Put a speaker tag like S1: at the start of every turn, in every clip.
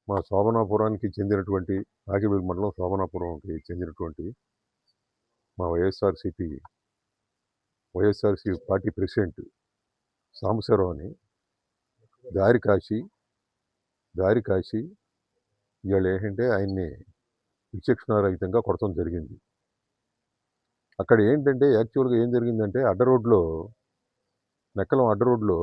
S1: మా శోభనాపురానికి చెందినటువంటి ఆగిరిపల్లి మండలం శోభనాపురంకి చెందినటువంటి మా వైఎస్ఆర్సీ పార్టీ ప్రెసిడెంట్ సాంబశివరావు అని దారి కాశి ఇవాళ ఏంటంటే ఆయన్ని విచక్షణారహితంగా కొడతాం జరిగింది. అక్కడ ఏంటంటే యాక్చువల్గా ఏం జరిగిందంటే నెక్కలం అడ్డ రోడ్లో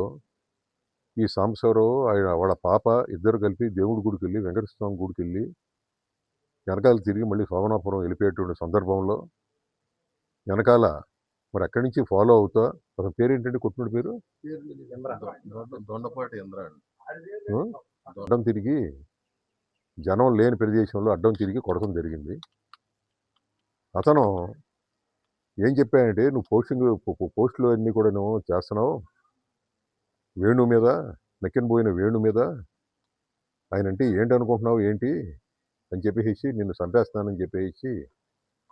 S1: ఈ సాంబశివరావు ఆయన వాళ్ళ పాప ఇద్దరు కలిపి దేవుడి గుడికి వెళ్ళి వెంకటేశ్వర స్వామి గుడికి వెళ్ళి వెనకాల తిరిగి మళ్ళీ శోభనాపురం వెళ్ళిపోయేటువంటి సందర్భంలో వెనకాల మరి అక్కడి నుంచి ఫాలో అవుతా అతని పేరు ఏంటంటే కొట్టినోడి పేరు
S2: దొండపాటి ఇంద్ర
S1: అడ్డం తిరిగి జనం లేని ప్రదేశంలో అడ్డం తిరిగి కొడటం జరిగింది. అతను ఏం చెప్పాడంటే నువ్వు పోస్టులు అన్నీ కూడా నువ్వు చేస్తున్నావు వేణు మీద పోయిన వేణు మీద ఆయన అంటే ఏంటి అనుకుంటున్నావు ఏంటి అని చెప్పేసి నిన్ను చంపేస్తానని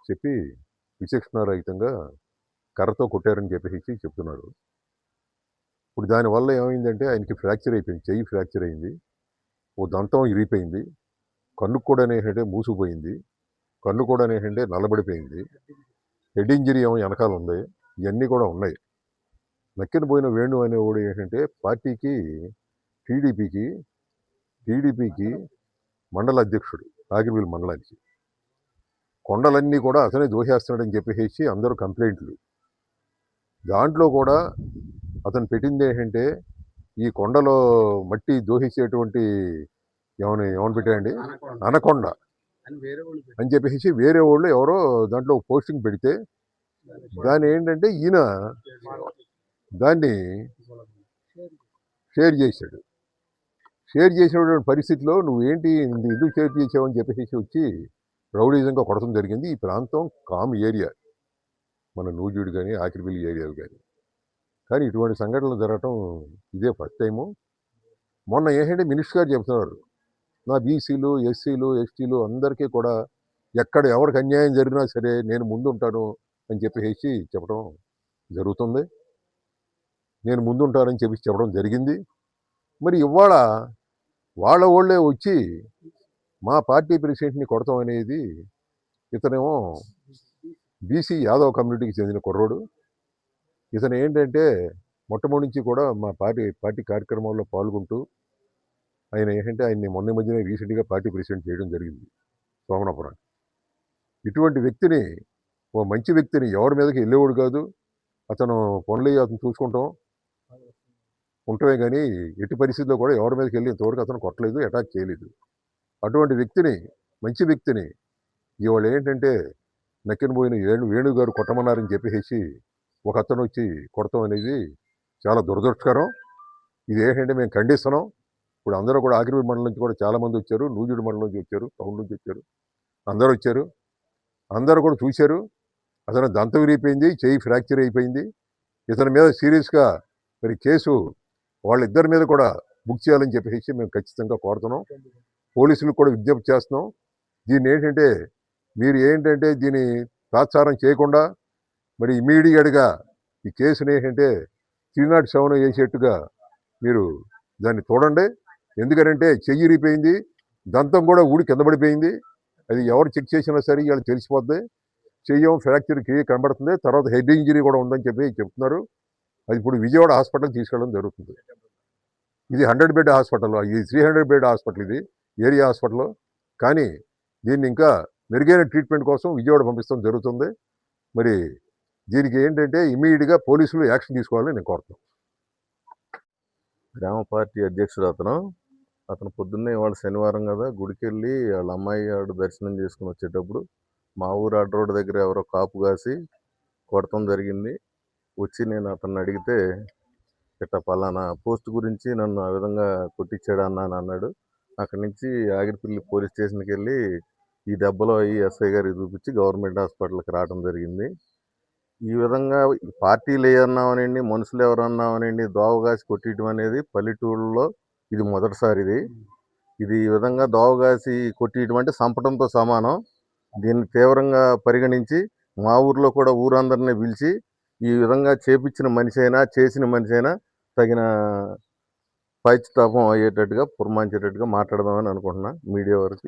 S1: చెప్పి విచక్షణారహితంగా కర్రతో కొట్టారని చెప్పేసి చెప్తున్నాడు. ఇప్పుడు దానివల్ల ఏమైందంటే ఆయనకి ఫ్రాక్చర్ అయిపోయింది, చెయ్యి ఫ్రాక్చర్ అయింది, ఓ దంతం ఇరిగిపోయింది, కన్ను కూడా ఏంటంటే మూసుకుపోయింది, కన్ను కూడా ఏంటంటే నల్లబడిపోయింది, హెడ్ ఇంజరీ ఏమో వెనకాల ఉంది, ఇవన్నీ కూడా ఉన్నాయి. పోయిన వేణు అనేవాడు ఏంటంటే పార్టీకి టీడీపీకి మండల అధ్యక్షుడు ఆగిరిపల్లి మండలానికి. కొండలన్నీ కూడా అతనే దోషేస్తున్నాడని చెప్పేసి అందరూ కంప్లైంట్లు. దాంట్లో కూడా అతను పెట్టింది ఏంటంటే ఈ కొండలో మట్టి దోహించేటువంటి ఏమని పెట్టాయండి, అనకొండ అని చెప్పేసి వేరే వాళ్ళు ఎవరో దాంట్లో పోస్టింగ్ పెడితే దాన్ని ఏంటంటే ఈయన దాన్ని షేర్ చేసినటువంటి పరిస్థితిలో నువ్వు ఏంటి ఎందుకు షేర్ చేసావని చెప్పేసి వచ్చి రౌడీజంగా కొడటం జరిగింది. ఈ ప్రాంతం కామ్ ఏరియా, మన నూజివీడు కానీ ఆకిరిపల్లి ఏరియాలు కానీ ఇటువంటి సంఘటనలు జరగటం ఇదే ఫస్ట్ టైము. మొన్న ఏంటంటే మినిస్టర్ గారు చెప్తున్నారు, నా బీసీలు ఎస్సీలు ఎస్టీలు అందరికీ కూడా ఎక్కడ ఎవరికి అన్యాయం జరిగినా సరే నేను ముందుంటాను అని చెప్పేసి చెప్పడం జరుగుతుంది. నేను ముందుంటానని చెప్పడం జరిగింది. మరి ఇవాళ వాళ్ళే వచ్చి మా పార్టీ ప్రెసిడెంట్ని కొడతాం అనేది, ఇతనేమో బీసీ యాదవ్ కమ్యూనిటీకి చెందిన కుర్రోడు. ఇతను ఏంటంటే మొట్టమొదటి నుంచి కూడా మా పార్టీ కార్యక్రమాల్లో పాల్గొంటూ ఆయన ఏంటంటే ఆయన్ని మొన్న మధ్యనే రీసెంట్గా పార్టీ ప్రెసిడెంట్ చేయడం జరిగింది శోభనాపురాన్ని. ఇటువంటి వ్యక్తిని, ఓ మంచి వ్యక్తిని ఎవరి మీదకి వెళ్ళేవాడు కాదు. అతను పనులు అతను చూసుకుంటాం ఉంటామే కానీ ఎట్టి పరిస్థితుల్లో కూడా ఎవరి మీదకి వెళ్ళి ఇంతవరకు అతను కొట్టలేదు, అటాక్ చేయలేదు. అటువంటి వ్యక్తిని, మంచి వ్యక్తిని ఇవాళ ఏంటంటే పోయిన వేణు గారు కొట్టమన్నారని చెప్పేసి ఒక అతను వచ్చి కొడతాం అనేది చాలా దురదృష్టకరం. ఇది ఏంటంటే మేము ఖండిస్తున్నాం. ఇప్పుడు అందరూ కూడా ఆకిరిపల్లి మండలం నుంచి కూడా చాలామంది వచ్చారు, నూజివీడు మండలం నుంచి వచ్చారు, టౌన్ నుంచి వచ్చారు, అందరూ వచ్చారు, అందరూ కూడా చూశారు. అతను దంతం విరిగిపోయింది, చెయ్యి ఫ్రాక్చర్ అయిపోయింది. ఇతని మీద సీరియస్గా మరి కేసు వాళ్ళిద్దరి మీద కూడా బుక్ చేయాలని చెప్పేసి మేము ఖచ్చితంగా కోరుతున్నాం. పోలీసులకు కూడా విజ్ఞప్తి చేస్తున్నాం. దీన్ని ఏంటంటే మీరు ఏంటంటే దీన్ని తాత్సారం చేయకుండా మరి ఇమీడియట్గా ఈ కేసుని ఏంటంటే 307 వేసేట్టుగా మీరు దాన్ని చూడండి. ఎందుకంటే చెయ్యి ఇరిగిపోయింది, దంతం కూడా ఊడి కింద పడిపోయింది. అది ఎవరు చెక్ చేసినా సరే వాళ్ళు తెలిసిపోద్ది. చెయ్యం ఫ్రాక్చర్కి కనబడుతుంది, తర్వాత హెడ్ ఇంజరీ కూడా ఉందని చెప్తున్నారు. అది ఇప్పుడు విజయవాడ హాస్పిటల్కి తీసుకెళ్ళడం జరుగుతుంది. ఇది 100 బెడ్ హాస్పిటల్, ఇది 300 బెడ్ హాస్పిటల్, ఇది ఏరియా హాస్పిటల్. కానీ దీన్ని ఇంకా మెరుగైన ట్రీట్మెంట్ కోసం విజయవాడ పంపిస్తాం జరుగుతుంది. మరి దీనికి ఏంటంటే ఇమీడియట్గా పోలీసులు యాక్షన్ తీసుకోవాలని నేను కోరుతున్నాను.
S2: గ్రామ పార్టీ అధ్యక్షుడు అతను పొద్దున్నే ఇవాళ శనివారం కదా గుడికి వెళ్ళి వాళ్ళ అమ్మాయి ఆడు దర్శనం చేసుకుని వచ్చేటప్పుడు మా ఊరు అడ్డ రోడ్డు దగ్గర ఎవరో కాపు కాసి కొడతాం జరిగింది. వచ్చి నేను అతన్ని అడిగితే ఇట్లా పలానా పోస్ట్ గురించి నన్ను ఆ విధంగా కొట్టించాడు అన్నాడు. అక్కడి నుంచి ఆగిరిపల్లి పోలీస్ స్టేషన్కి వెళ్ళి ఈ దెబ్బలో ఎస్ఐ గారికి చూపించి గవర్నమెంట్ హాస్పిటల్కి రావడం జరిగింది. ఈ విధంగా పార్టీలు ఏమన్నామనండి, మనుషులు ఎవరన్నామనండి దోవగాసి కొట్టడం అనేది పల్లెటూళ్ళలో ఇది మొదటిసారి. ఇది ఈ విధంగా దోవగాసి కొట్టడం అంటే చంపడంతో సమానం. దీన్ని తీవ్రంగా పరిగణించి మా ఊర్లో కూడా ఊరందరినీ పిలిచి ఈ విధంగా చేసిన మనిషి అయినా తగిన పైచితాపం అయ్యేటట్టుగా పురమాయించేటట్టుగా మాట్లాడదామని అనుకుంటున్నా మీడియా వరకు